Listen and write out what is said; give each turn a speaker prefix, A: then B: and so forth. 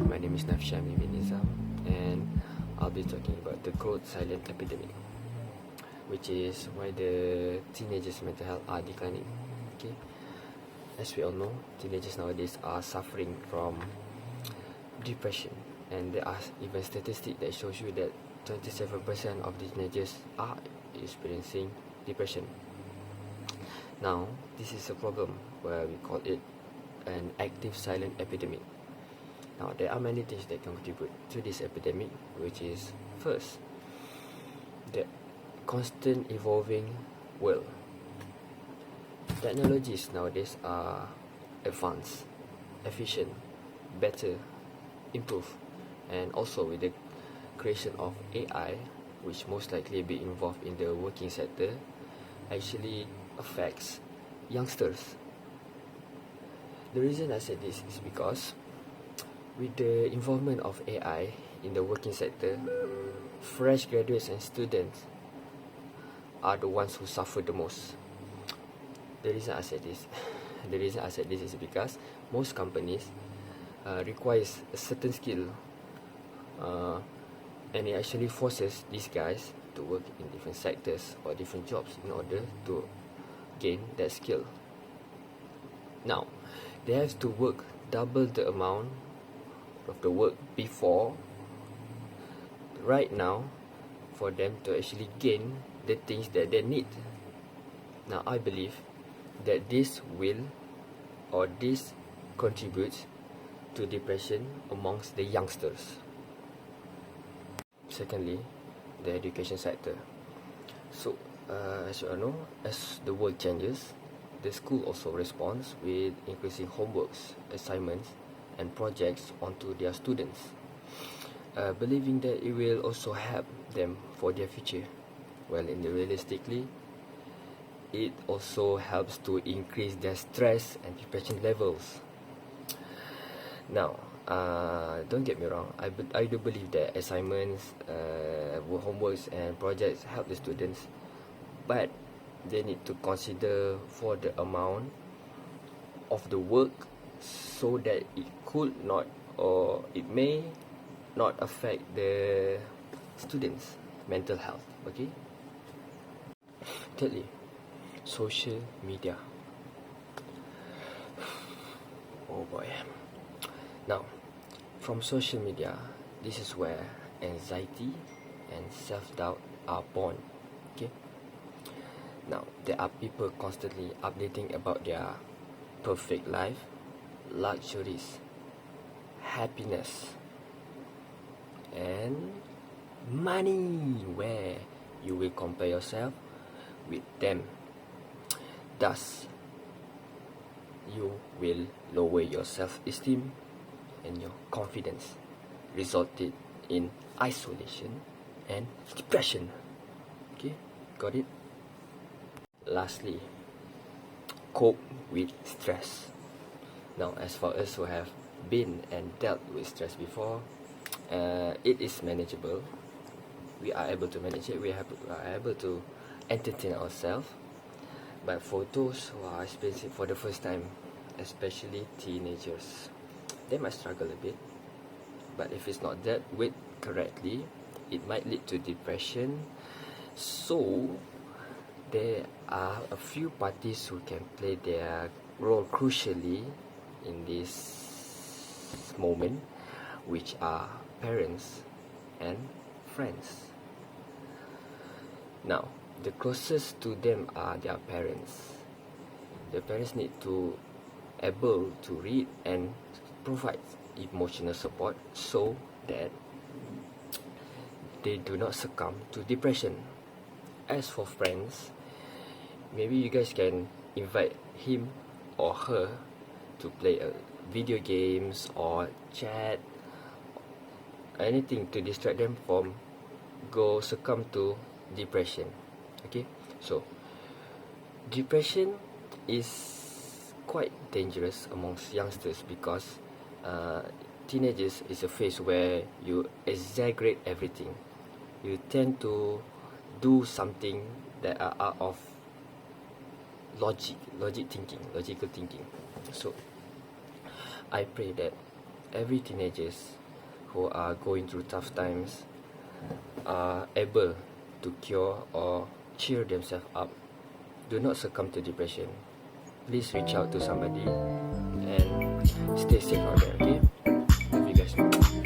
A: my name is Nafshami bin Nizam, and I'll be talking about the growth silent epidemic, which is why the teenagers' mental health are declining. Okay, as we all know, teenagers nowadays are suffering from depression, and there are even statistics that shows you that 27% of the teenagers are experiencing depression. Now, this is a problem where we call it an active silent epidemic. Now, there are many things that contribute to this epidemic, which is first, the constant evolving world. Technologies nowadays are advanced, efficient, better, improved, and also with the creation of AI, which most likely be involved in the working sector, actually affects youngsters. The reason I said this is because with the involvement of AI in the working sector, fresh graduates and students are the ones who suffer the most. The reason I said this is because most companies requires a certain skill, and it actually forces these guys to work in different sectors or different jobs in order to gain that skill. Now, they have to work double the amount of the work before right now for them to actually gain the things that they need. Now, I believe that this contributes to depression amongst the youngsters. Secondly, the education sector. So, as you all know, as the world changes, the school also responds with increasing homeworks, assignments, and projects onto their students, believing that it will also help them for their future. Well, realistically, it also helps to increase their stress and depression levels. Now, don't get me wrong, I do believe that assignments, homeworks, and projects help the students, but they need to consider for the amount of the work so that it could not, or it may not affect the students' mental health. Okay. Thirdly, social media. Oh boy. Now, from social media, this is where anxiety and self-doubt are born. Okay. Now, there are people constantly updating about their perfect life, luxuries, happiness, and money, where you will compare yourself with them. Thus, you will lower your self-esteem and your confidence, resulting in isolation and depression. Okay, got it? Lastly, cope with stress. Now, as for us who have been and dealt with stress before, it is manageable. We are able to manage it. We are able to entertain ourselves. But for those who are experiencing for the first time, especially teenagers, they might struggle a bit. But if it's not dealt with correctly, it might lead to depression. So, there are a few parties who can play their role crucially in this moment, which are parents and friends. Now, the closest to them are their parents. The parents need to able to read and provide emotional support so that they do not succumb to depression. As for friends, maybe you guys can invite him or her to play video games or chat, anything to distract them from succumb to depression. Okay, so depression is quite dangerous amongst youngsters because teenagers is a phase where you exaggerate everything. You tend to do something that are out of logical thinking. So I pray that every teenagers who are going through tough times are able to cure or cheer themselves up. Do not succumb to depression. Please reach out to somebody and stay safe out there, okay? Love you guys.